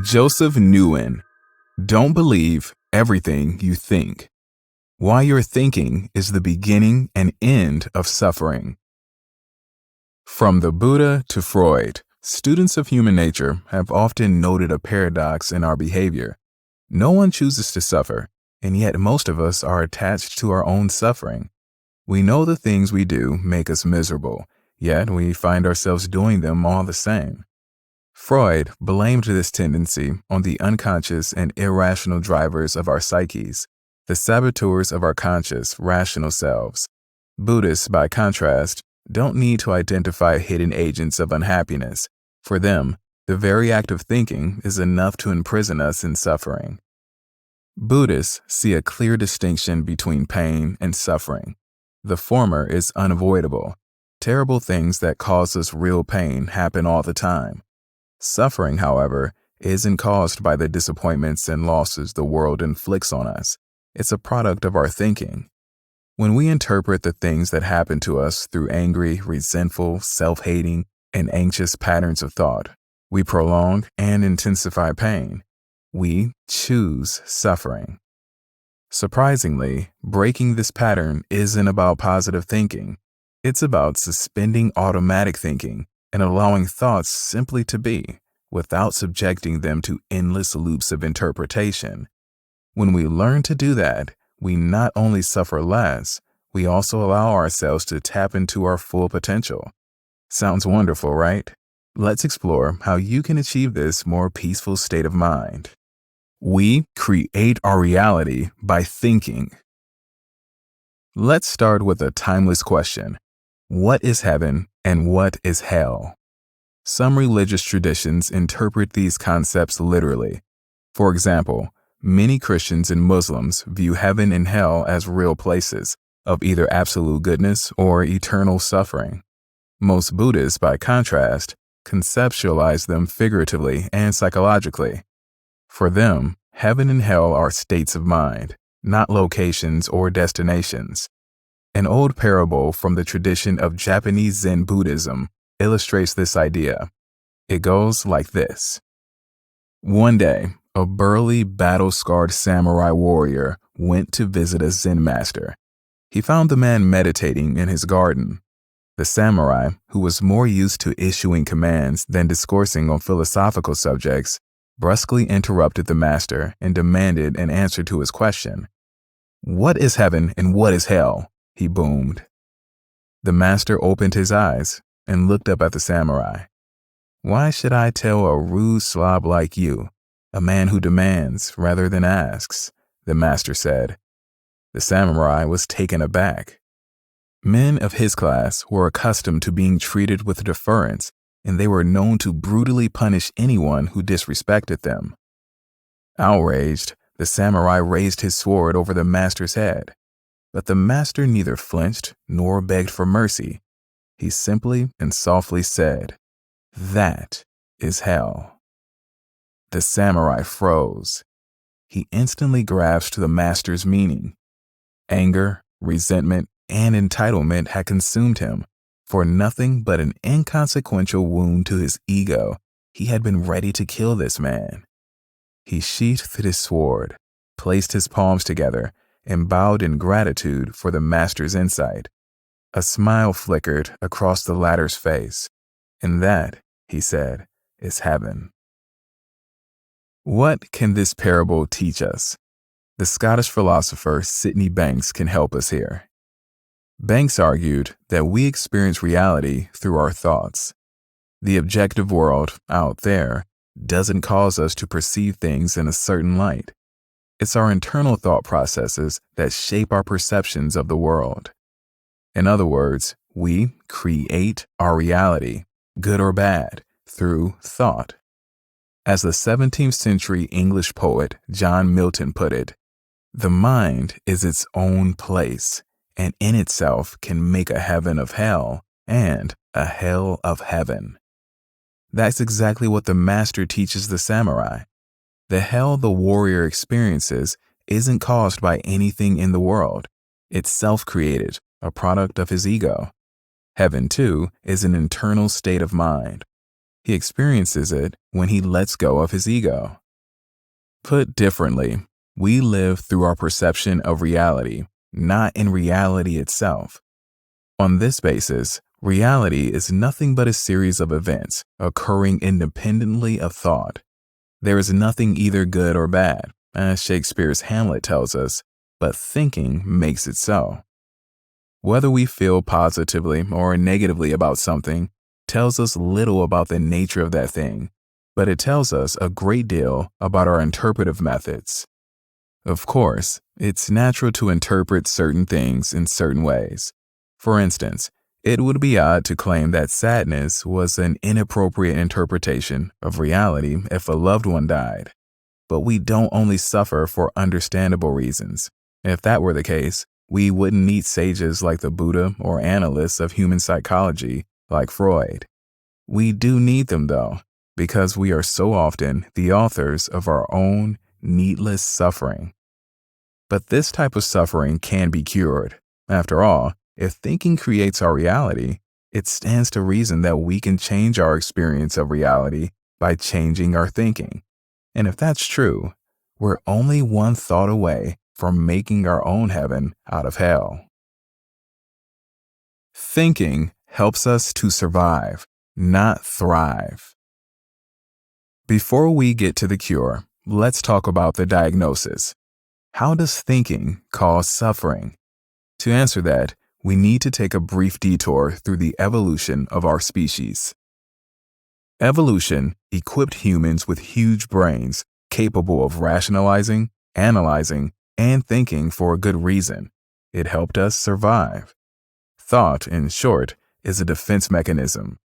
Joseph Newen. Don't believe everything you think. Why your thinking is the beginning and end of suffering. From the Buddha to Freud, students of human nature have often noted a paradox in our behavior. No one chooses to suffer, and yet most of us are attached to our own suffering. We know the things we do make us miserable, yet we find ourselves doing them all the same. Freud blamed this tendency on the unconscious and irrational drivers of our psyches, the saboteurs of our conscious, rational selves. Buddhists, by contrast, don't need to identify hidden agents of unhappiness. For them, the very act of thinking is enough to imprison us in suffering. Buddhists see a clear distinction between pain and suffering. The former is unavoidable. Terrible things that cause us real pain happen all the time. Suffering, however, isn't caused by the disappointments and losses the world inflicts on us. It's a product of our thinking. When we interpret the things that happen to us through angry, resentful, self-hating, and anxious patterns of thought, we prolong and intensify pain. We choose suffering. Surprisingly, breaking this pattern isn't about positive thinking. It's about suspending automatic thinking and allowing thoughts simply to be, without subjecting them to endless loops of interpretation. When we learn to do that, we not only suffer less, we also allow ourselves to tap into our full potential. Sounds wonderful, right? Let's explore how you can achieve this more peaceful state of mind. We create our reality by thinking. Let's start with a timeless question. What is heaven and what is hell? Some religious traditions interpret these concepts literally. For example, many Christians and Muslims view heaven and hell as real places of either absolute goodness or eternal suffering. Most Buddhists, by contrast, conceptualize them figuratively and psychologically. For them, heaven and hell are states of mind, not locations or destinations. An old parable from the tradition of Japanese Zen Buddhism illustrates this idea. It goes like this. One day, a burly, battle-scarred samurai warrior went to visit a Zen master. He found the man meditating in his garden. The samurai, who was more used to issuing commands than discoursing on philosophical subjects, brusquely interrupted the master and demanded an answer to his question. "What is heaven and what is hell?" he boomed. The master opened his eyes and looked up at the samurai. "Why should I tell a rude slob like you, a man who demands rather than asks?" the master said. The samurai was taken aback. Men of his class were accustomed to being treated with deference, and they were known to brutally punish anyone who disrespected them. Outraged, the samurai raised his sword over the master's head. But the master neither flinched nor begged for mercy. He simply and softly said, "That is hell." The samurai froze. He instantly grasped the master's meaning. Anger, resentment, and entitlement had consumed him. For nothing but an inconsequential wound to his ego, he had been ready to kill this man. He sheathed his sword, placed his palms together, and bowed in gratitude for the master's insight. A smile flickered across the latter's face. "And that," he said, "is heaven." What can this parable teach us? The Scottish philosopher Sydney Banks can help us here. Banks argued that we experience reality through our thoughts. The objective world, out there, doesn't cause us to perceive things in a certain light. It's our internal thought processes that shape our perceptions of the world. In other words, we create our reality, good or bad, through thought. As the 17th century English poet John Milton put it, "The mind is its own place, and in itself can make a heaven of hell and a hell of heaven." That's exactly what the master teaches the samurai. The hell the warrior experiences isn't caused by anything in the world. It's self-created, a product of his ego. Heaven, too, is an internal state of mind. He experiences it when he lets go of his ego. Put differently, we live through our perception of reality, not in reality itself. On this basis, reality is nothing but a series of events occurring independently of thought. There is nothing either good or bad, as Shakespeare's Hamlet tells us, but thinking makes it so. Whether we feel positively or negatively about something tells us little about the nature of that thing, but it tells us a great deal about our interpretive methods. Of course, it's natural to interpret certain things in certain ways. For instance, it would be odd to claim that sadness was an inappropriate interpretation of reality if a loved one died. But we don't only suffer for understandable reasons. If that were the case, we wouldn't need sages like the Buddha or analysts of human psychology like Freud. We do need them, though, because we are so often the authors of our own needless suffering. But this type of suffering can be cured. After all, if thinking creates our reality, it stands to reason that we can change our experience of reality by changing our thinking. And if that's true, we're only one thought away from making our own heaven out of hell. Thinking helps us to survive, not thrive. Before we get to the cure, let's talk about the diagnosis. How does thinking cause suffering? To answer that, we need to take a brief detour through the evolution of our species. Evolution equipped humans with huge brains capable of rationalizing, analyzing, and thinking for a good reason. It helped us survive. Thought, in short, is a defense mechanism.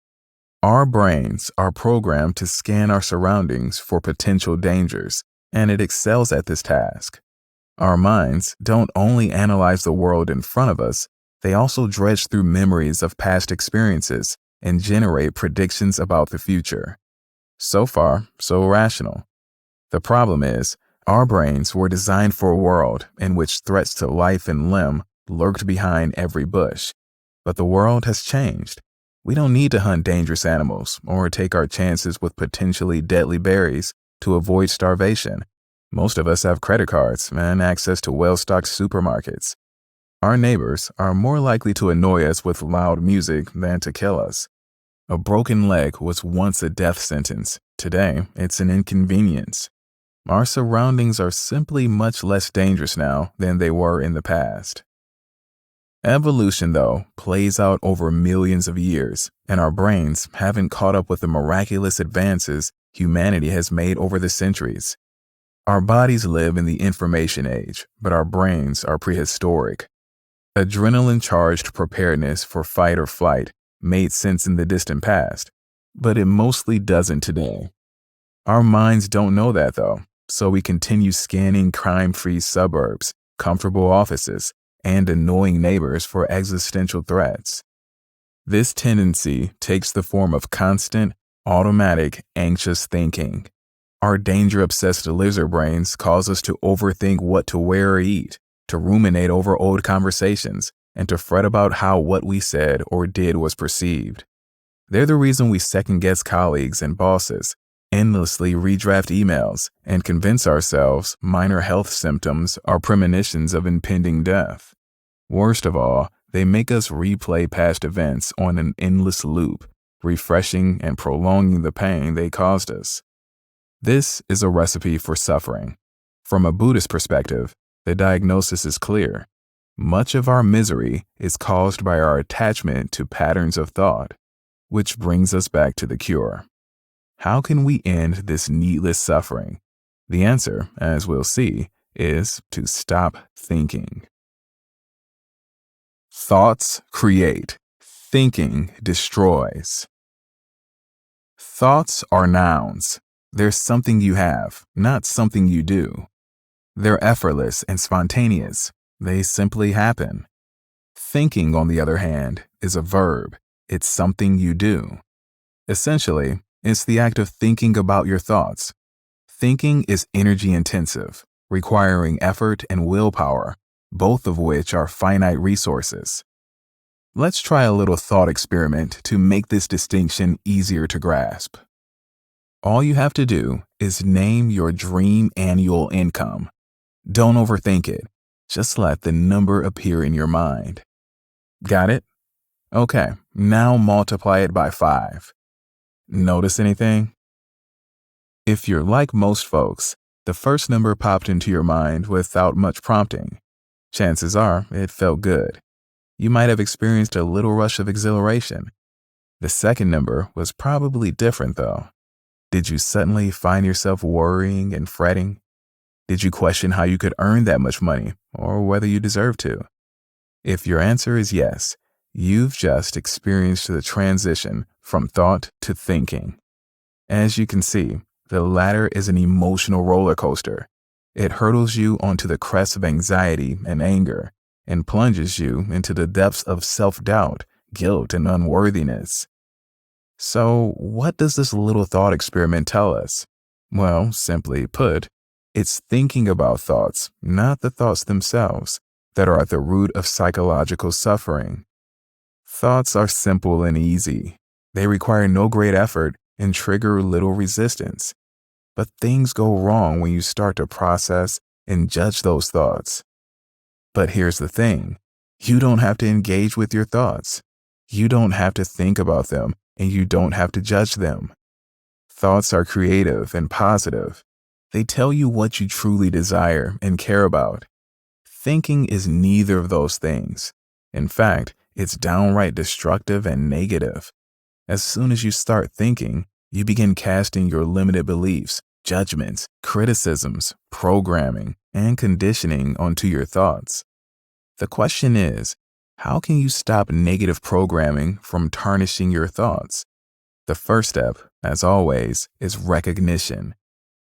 Our brains are programmed to scan our surroundings for potential dangers, and it excels at this task. Our minds don't only analyze the world in front of us, they also dredge through memories of past experiences and generate predictions about the future. So far, so rational. The problem is, our brains were designed for a world in which threats to life and limb lurked behind every bush. But the world has changed. We don't need to hunt dangerous animals or take our chances with potentially deadly berries to avoid starvation. Most of us have credit cards and access to well-stocked supermarkets. Our neighbors are more likely to annoy us with loud music than to kill us. A broken leg was once a death sentence. Today, it's an inconvenience. Our surroundings are simply much less dangerous now than they were in the past. Evolution, though, plays out over millions of years, and our brains haven't caught up with the miraculous advances humanity has made over the centuries. Our bodies live in the information age, but our brains are prehistoric. Adrenaline-charged preparedness for fight or flight made sense in the distant past, but it mostly doesn't today. Our minds don't know that, though, so we continue scanning crime-free suburbs, comfortable offices, and annoying neighbors for existential threats. This tendency takes the form of constant, automatic, anxious thinking. Our danger-obsessed lizard brains cause us to overthink what to wear or eat, to ruminate over old conversations, and to fret about how what we said or did was perceived. They're the reason we second-guess colleagues and bosses, endlessly redraft emails, and convince ourselves minor health symptoms are premonitions of impending death. Worst of all, they make us replay past events on an endless loop, refreshing and prolonging the pain they caused us. This is a recipe for suffering. From a Buddhist perspective, the diagnosis is clear. Much of our misery is caused by our attachment to patterns of thought, which brings us back to the cure. How can we end this needless suffering? The answer, as we'll see, is to stop thinking. Thoughts create. Thinking destroys. Thoughts are nouns. They're something you have, not something you do. They're effortless and spontaneous. They simply happen. Thinking, on the other hand, is a verb. It's something you do. Essentially, it's the act of thinking about your thoughts. Thinking is energy-intensive, requiring effort and willpower, both of which are finite resources. Let's try a little thought experiment to make this distinction easier to grasp. All you have to do is name your dream annual income. Don't overthink it. Just let the number appear in your mind. Got it? Okay, now multiply it by 5. Notice anything? If you're like most folks, the first number popped into your mind without much prompting. Chances are it felt good. You might have experienced a little rush of exhilaration. The second number was probably different, though. Did you suddenly find yourself worrying and fretting? Did you question how you could earn that much money or whether you deserve to? If your answer is yes, you've just experienced the transition from thought to thinking. As you can see, the latter is an emotional roller coaster. It hurtles you onto the crest of anxiety and anger and plunges you into the depths of self-doubt, guilt, and unworthiness. So, what does this little thought experiment tell us? Well, simply put, it's thinking about thoughts, not the thoughts themselves, that are at the root of psychological suffering. Thoughts are simple and easy. They require no great effort and trigger little resistance. But things go wrong when you start to process and judge those thoughts. But here's the thing. You don't have to engage with your thoughts. You don't have to think about them, and you don't have to judge them. Thoughts are creative and positive. They tell you what you truly desire and care about. Thinking is neither of those things. In fact, it's downright destructive and negative. As soon as you start thinking, you begin casting your limited beliefs, judgments, criticisms, programming, and conditioning onto your thoughts. The question is, how can you stop negative programming from tarnishing your thoughts? The first step, as always, is recognition.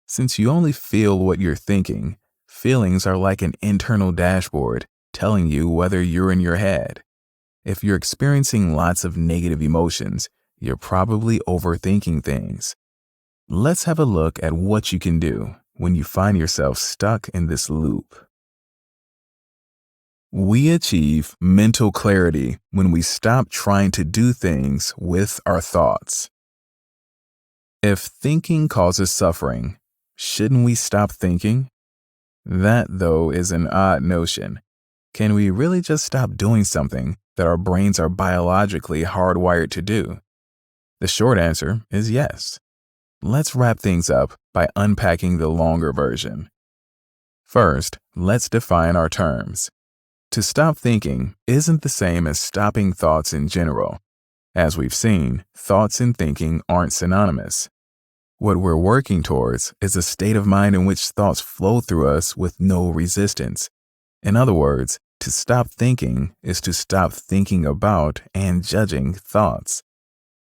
Since you only feel what you're thinking, feelings are like an internal dashboard telling you whether you're in your head. If you're experiencing lots of negative emotions, you're probably overthinking things. Let's have a look at what you can do when you find yourself stuck in this loop. We achieve mental clarity when we stop trying to do things with our thoughts. If thinking causes suffering, shouldn't we stop thinking? That, though, is an odd notion. Can we really just stop doing something that our brains are biologically hardwired to do? The short answer is yes. Let's wrap things up by unpacking the longer version. First, let's define our terms. To stop thinking isn't the same as stopping thoughts in general. As we've seen, thoughts and thinking aren't synonymous. What we're working towards is a state of mind in which thoughts flow through us with no resistance. In other words, to stop thinking is to stop thinking about and judging thoughts.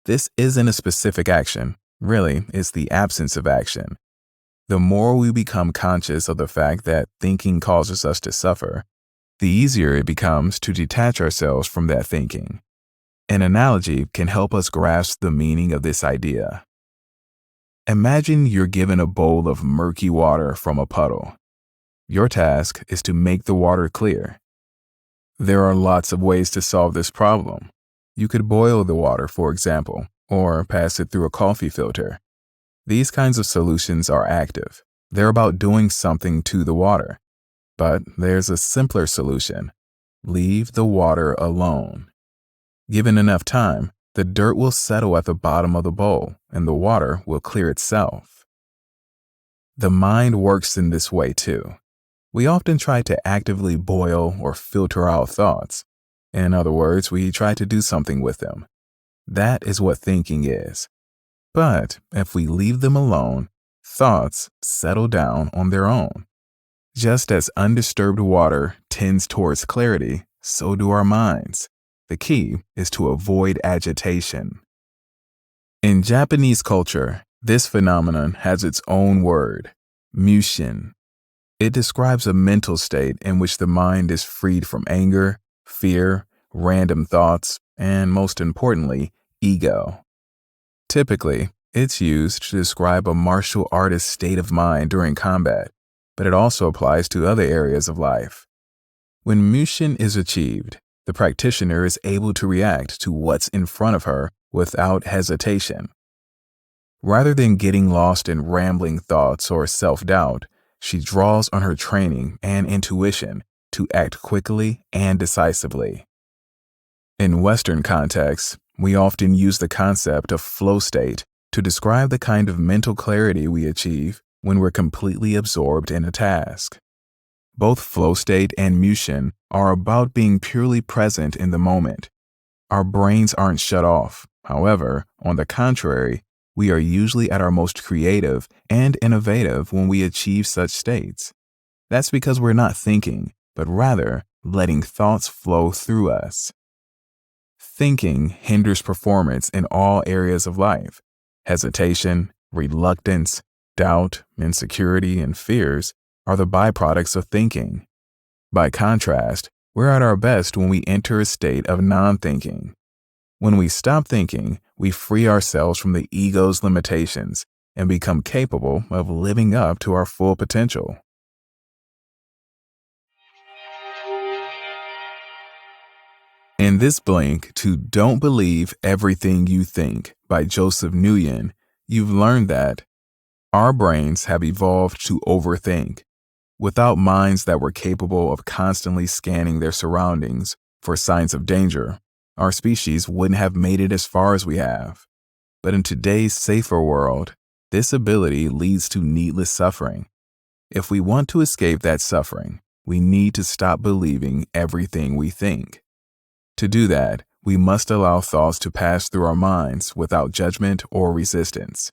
This isn't a specific action. Really, it's the absence of action. The more we become conscious of the fact that thinking causes us to suffer, the easier it becomes to detach ourselves from that thinking. An analogy can help us grasp the meaning of this idea. Imagine you're given a bowl of murky water from a puddle. Your task is to make the water clear. There are lots of ways to solve this problem. You could boil the water, for example, or pass it through a coffee filter. These kinds of solutions are active. They're about doing something to the water. But there's a simpler solution. Leave the water alone. Given enough time, the dirt will settle at the bottom of the bowl and the water will clear itself. The mind works in this way too. We often try to actively boil or filter out thoughts. In other words, we try to do something with them. That is what thinking is. But if we leave them alone, thoughts settle down on their own. Just as undisturbed water tends towards clarity, so do our minds. The key is to avoid agitation. In Japanese culture, this phenomenon has its own word, mushin. It describes a mental state in which the mind is freed from anger, fear, random thoughts, and most importantly, ego. Typically, it's used to describe a martial artist's state of mind during combat, but it also applies to other areas of life. When mushin is achieved, The practitioner is able to react to what's in front of her without hesitation. Rather than getting lost in rambling thoughts or self-doubt, she draws on her training and intuition to act quickly and decisively. In Western contexts, we often use the concept of flow state to describe the kind of mental clarity we achieve when we're completely absorbed in a task. Both flow state and mushin are about being purely present in the moment. Our brains aren't shut off. However, on the contrary, we are usually at our most creative and innovative when we achieve such states. That's because we're not thinking, but rather letting thoughts flow through us. Thinking hinders performance in all areas of life. Hesitation, reluctance, doubt, insecurity, and fears are the byproducts of thinking. By contrast, we're at our best when we enter a state of non-thinking. When we stop thinking, we free ourselves from the ego's limitations and become capable of living up to our full potential. In this blink to Don't Believe Everything You Think by Joseph Nguyen, you've learned that our brains have evolved to overthink. Without minds that were capable of constantly scanning their surroundings for signs of danger, our species wouldn't have made it as far as we have. But in today's safer world, this ability leads to needless suffering. If we want to escape that suffering, we need to stop believing everything we think. To do that, we must allow thoughts to pass through our minds without judgment or resistance.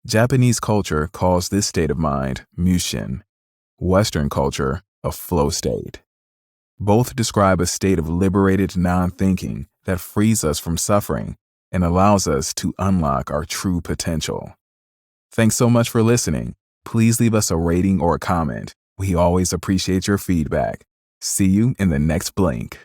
Japanese culture calls this state of mind mushin. Western culture, a flow state. Both describe a state of liberated non-thinking that frees us from suffering and allows us to unlock our true potential. Thanks so much for listening. Please leave us a rating or a comment. We always appreciate your feedback. See you in the next blink.